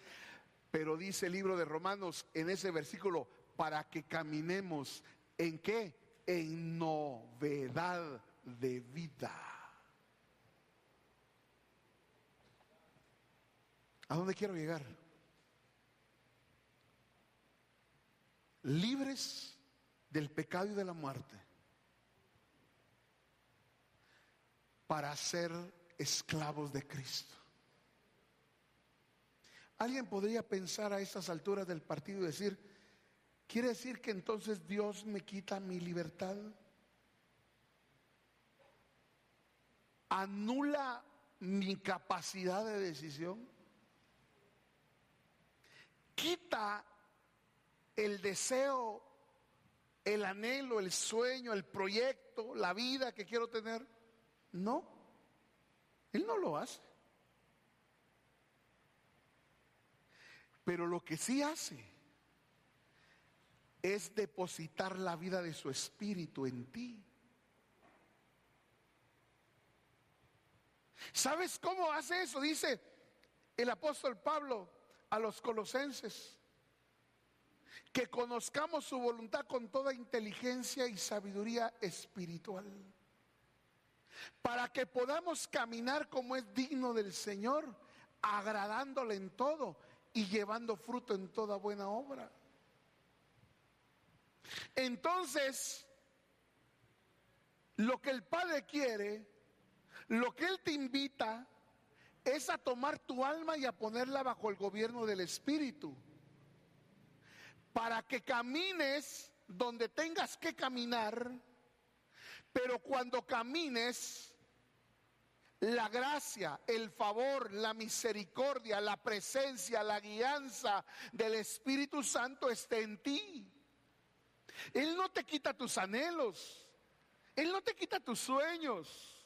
Speaker 1: Pero dice el libro de Romanos en ese versículo, para que caminemos, ¿en qué? En novedad de vida. ¿A dónde quiero llegar? Libres del pecado y de la muerte, para ser esclavos de Cristo. Alguien podría pensar a estas alturas del partido y decir, ¿quiere decir que entonces Dios me quita mi libertad? ¿Anula mi capacidad de decisión? ¿Quita el deseo, el anhelo, el sueño, el proyecto, la vida que quiero tener? No, Él no lo hace. Pero lo que sí hace es depositar la vida de su espíritu en ti. ¿Sabes cómo hace eso? Dice el apóstol Pablo a los colosenses, que conozcamos su voluntad con toda inteligencia y sabiduría espiritual, para que podamos caminar como es digno del Señor, agradándole en todo y llevando fruto en toda buena obra. Entonces, lo que el Padre quiere, lo que Él te invita, es a tomar tu alma y a ponerla bajo el gobierno del Espíritu, para que camines donde tengas que caminar, pero cuando camines, la gracia, el favor, la misericordia, la presencia, la guianza del Espíritu Santo esté en ti. Él no te quita tus anhelos, Él no te quita tus sueños,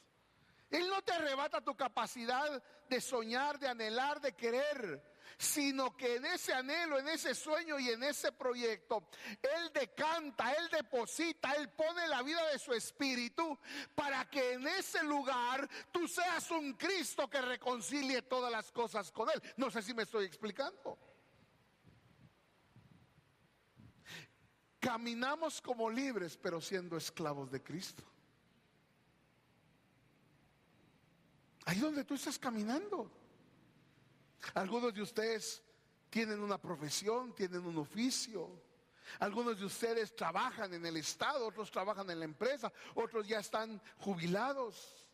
Speaker 1: Él no te arrebata tu capacidad de soñar, de anhelar, de querer, sino que en ese anhelo, en ese sueño y en ese proyecto, Él decanta, Él deposita, Él pone la vida de su espíritu, para que en ese lugar tú seas un Cristo que reconcilie todas las cosas con Él. No sé si me estoy explicando. Caminamos como libres, pero siendo esclavos de Cristo. Ahí donde tú estás caminando. Algunos de ustedes tienen una profesión, tienen un oficio. Algunos de ustedes trabajan en el Estado, otros trabajan en la empresa, otros ya están jubilados.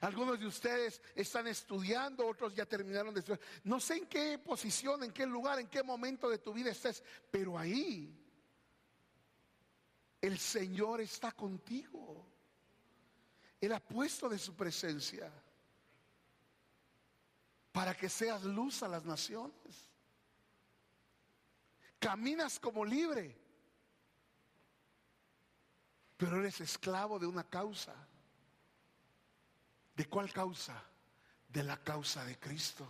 Speaker 1: Algunos de ustedes están estudiando, otros ya terminaron de estudiar. No sé en qué posición, en qué lugar, en qué momento de tu vida estés, pero ahí el Señor está contigo. Él ha puesto de su presencia para que seas luz a las naciones. Caminas como libre, pero eres esclavo de una causa. ¿De cuál causa? De la causa de Cristo.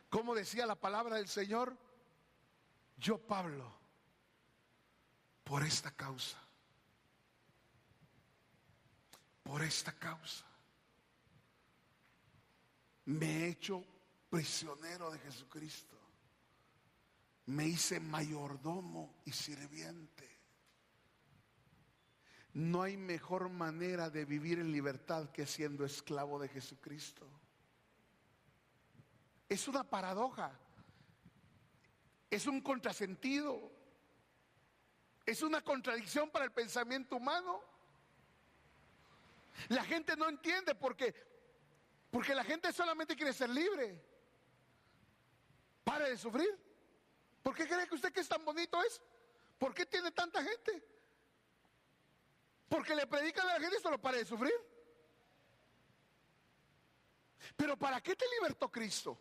Speaker 1: ¿Cómo decía la palabra del Señor? Yo, Pablo, por esta causa, me he hecho prisionero de Jesucristo. Me hice mayordomo y sirviente. No hay mejor manera de vivir en libertad que siendo esclavo de Jesucristo. Es una paradoja, es un contrasentido, es una contradicción para el pensamiento humano. La gente no entiende porque la gente solamente quiere ser libre. Pare de sufrir. ¿Por qué cree que usted que es tan bonito eso? ¿Por qué tiene tanta gente? Porque le predican a la gente solo para de sufrir. Pero ¿para qué te libertó Cristo?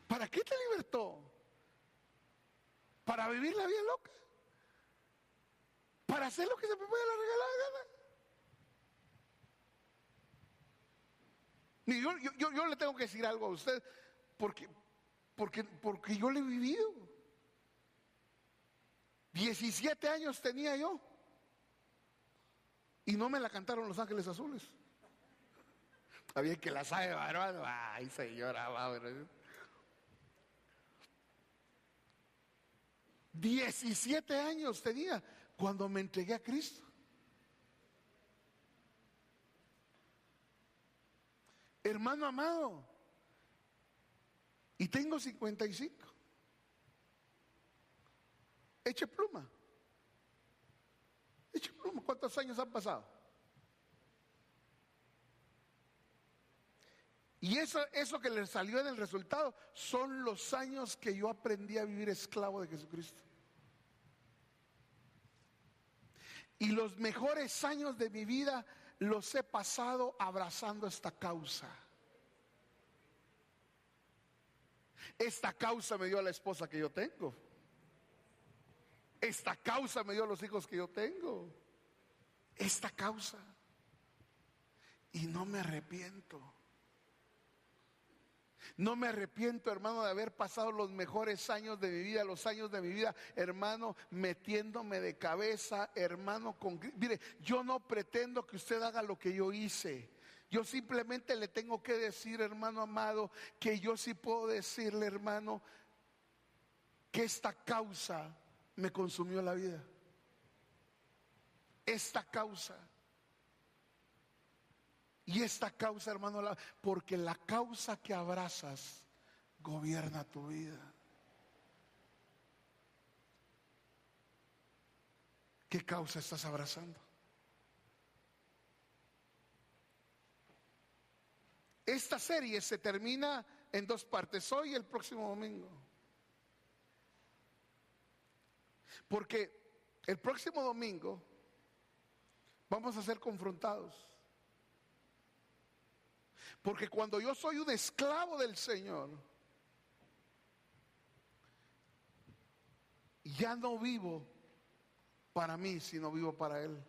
Speaker 1: ¿Para qué te libertó? ¿Para vivir la vida loca? ¿Para hacer lo que se me puede la regalada gana? Yo le tengo que decir algo a usted porque yo lo he vivido. 17 años tenía yo y no me la cantaron Los Ángeles Azules. Había que la sabe, hermano. Ay, señora, madre. 17 años tenía cuando me entregué a Cristo. Hermano amado, y tengo 55. Eche pluma. Eche pluma. ¿Cuántos años han pasado? Y eso que le salió en el resultado son los años que yo aprendí a vivir esclavo de Jesucristo. Y los mejores años de mi vida los he pasado abrazando esta causa. Esta causa me dio a la esposa que yo tengo. Esta causa me dio a los hijos que yo tengo. Esta causa. Y no me arrepiento. No me arrepiento, hermano, de haber pasado los mejores años de mi vida, los años de mi vida, hermano, metiéndome de cabeza, hermano, mire, yo no pretendo que usted haga lo que yo hice. Yo simplemente le tengo que decir, hermano amado, que yo sí puedo decirle, hermano, que esta causa me consumió la vida. Esta causa. Y esta causa, hermano, porque la causa que abrazas gobierna tu vida. ¿Qué causa estás abrazando? Esta serie se termina en 2 partes, hoy y el próximo domingo. Porque el próximo domingo vamos a ser confrontados. Porque cuando yo soy un esclavo del Señor, ya no vivo para mí, sino vivo para Él.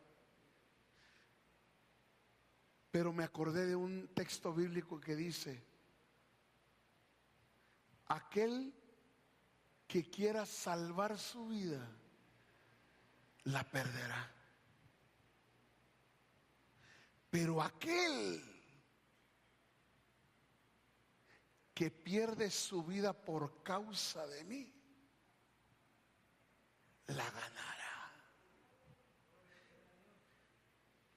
Speaker 1: Pero me acordé de un texto bíblico que dice: aquel que quiera salvar su vida, la perderá. Pero aquel que pierde su vida por causa de mí, la ganará.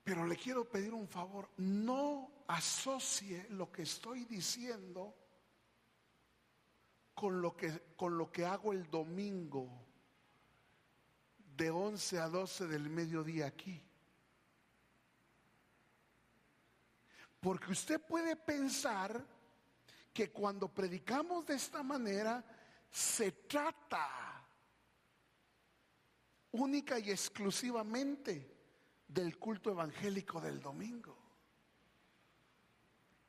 Speaker 1: Pero le quiero pedir un favor: no asocie lo que estoy diciendo con lo que hago el domingo de 11 a 12 del mediodía aquí. Porque usted puede pensar que cuando predicamos de esta manera se trata única y exclusivamente del culto evangélico del domingo.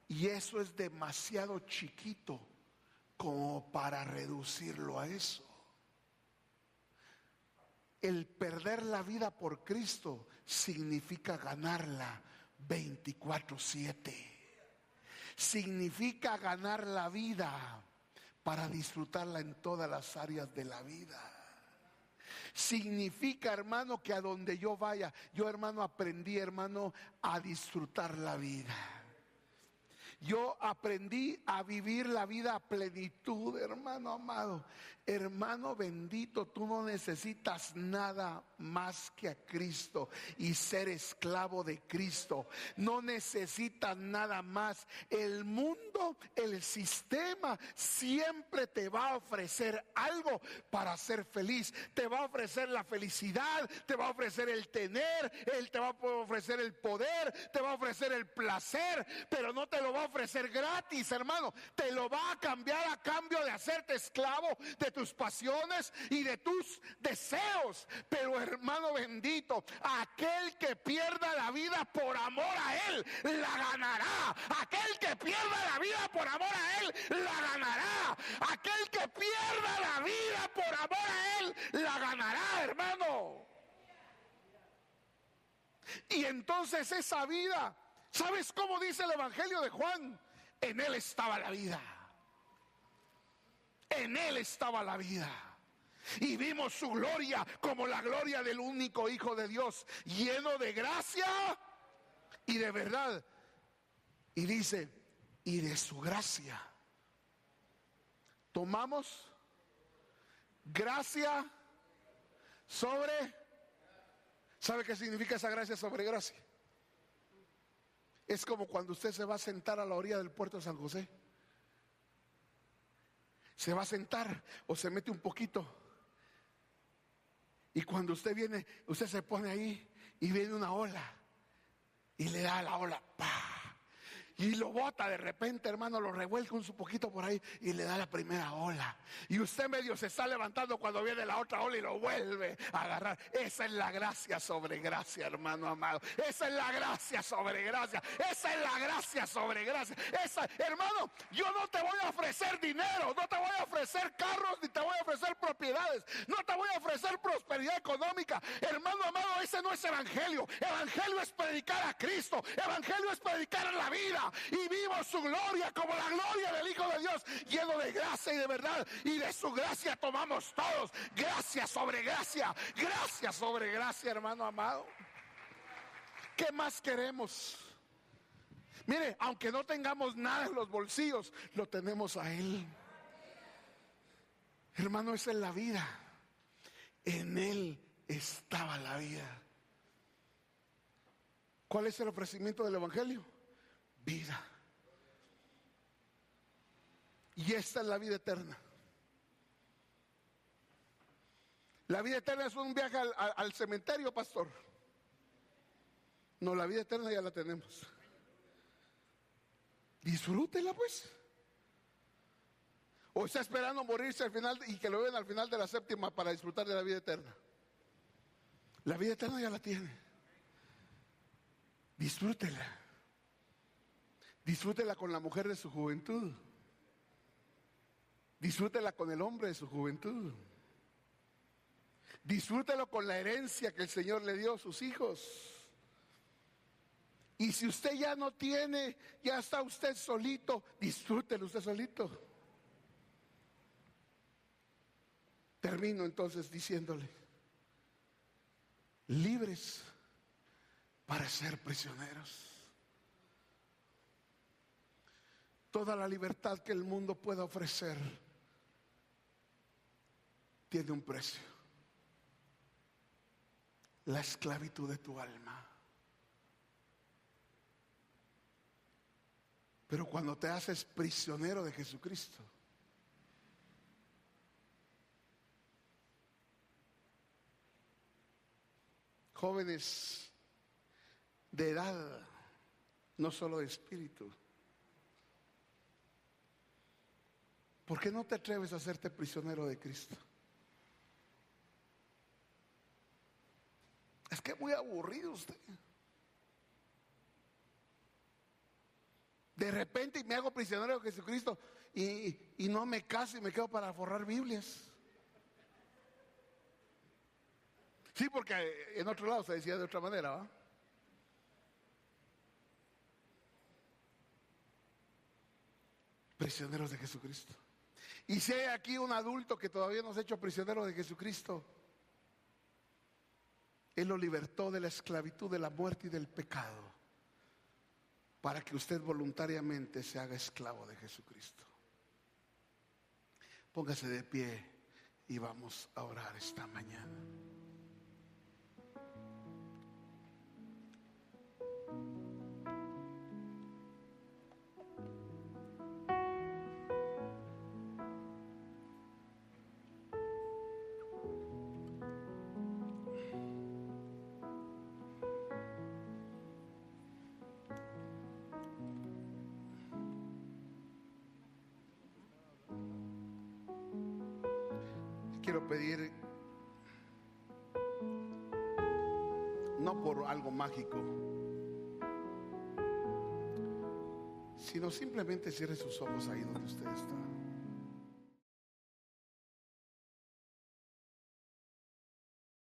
Speaker 1: Y eso es demasiado chiquito como para reducirlo a eso. El perder la vida por Cristo significa ganarla 24/7. Significa ganar la vida para disfrutarla en todas las áreas de la vida. Significa, hermano, que a donde yo vaya, yo, hermano, aprendí, hermano, a disfrutar la vida. Yo aprendí a vivir la vida a plenitud, hermano amado. Hermano bendito, tú no necesitas nada más que a Cristo y ser esclavo de Cristo. No necesitas nada más. El mundo, el sistema siempre te va a ofrecer algo para ser feliz. Te va a ofrecer la felicidad, te va a ofrecer el tener, él te va a ofrecer el poder, te va a ofrecer el placer, pero no te lo va a ofrecer gratis, hermano. Te lo va a cambiar a cambio de hacerte esclavo de tus pasiones y de tus deseos. Pero hermano bendito, aquel que pierda la vida por amor a Él, la ganará. Aquel que pierda la vida por amor a Él, la ganará. Aquel que pierda la vida por amor a Él, la ganará, hermano. Y entonces esa vida, ¿sabes cómo dice el Evangelio de Juan? En Él estaba la vida. En Él estaba la vida. Y vimos su gloria como la gloria del único Hijo de Dios, lleno de gracia y de verdad. Y dice, y de su gracia tomamos gracia sobre. ¿Sabe qué significa esa gracia sobre gracia? Es como cuando usted se va a sentar a la orilla del puerto de San José. Se va a sentar o se mete un poquito. Y cuando usted viene, usted se pone ahí y viene una ola. Y le da a la ola, ¡pah! Y lo bota de repente, hermano, lo revuelca un poquito por ahí y le da la primera ola. Y usted medio se está levantando cuando viene la otra ola y lo vuelve a agarrar. Esa es la gracia sobre gracia, hermano amado. Esa es la gracia sobre gracia. Esa es la gracia sobre gracia. Esa, hermano, yo no te voy a ofrecer dinero, no te voy a ofrecer carros, ni te voy a ofrecer propiedades, no te voy a ofrecer prosperidad económica. Hermano amado, ese no es evangelio. Evangelio es predicar a Cristo. Evangelio es predicar la vida. Y vimos su gloria como la gloria del Hijo de Dios, lleno de gracia y de verdad, y de su gracia tomamos todos. Gracia sobre gracia, gracia sobre gracia, hermano amado. ¿Qué más queremos? Mire, aunque no tengamos nada en los bolsillos, lo tenemos a Él. Hermano, esa es la vida. En Él estaba la vida. ¿Cuál es el ofrecimiento del evangelio? Vida. Y esta es la vida eterna. La vida eterna es un viaje al cementerio, pastor. No, la vida eterna ya la tenemos. Disfrútela pues. O está esperando morirse al final y que lo vean al final de la séptima para disfrutar de la vida eterna. La vida eterna ya la tiene. Disfrútela. Disfrútela con la mujer de su juventud. Disfrútela con el hombre de su juventud. Disfrútelo con la herencia que el Señor le dio a sus hijos. Y si usted ya no tiene, ya está usted solito, disfrútelo usted solito. Termino entonces diciéndole, libres para ser prisioneros. Toda la libertad que el mundo pueda ofrecer tiene un precio. La esclavitud de tu alma. Pero cuando te haces prisionero de Jesucristo, jóvenes de edad, no solo de espíritu, ¿por qué no te atreves a hacerte prisionero de Cristo? Es que es muy aburrido usted. De repente me hago prisionero de Jesucristo y no me caso y me quedo para forrar Biblias. Sí, porque en otro lado se decía de otra manera, ¿va? Prisioneros de Jesucristo. Y si hay aquí un adulto que todavía no se ha hecho prisionero de Jesucristo, Él lo libertó de la esclavitud, de la muerte y del pecado, para que usted voluntariamente se haga esclavo de Jesucristo. Póngase de pie y vamos a orar esta mañana. quiero pedir, no por algo mágico, sino simplemente cierre sus ojos ahí donde usted está.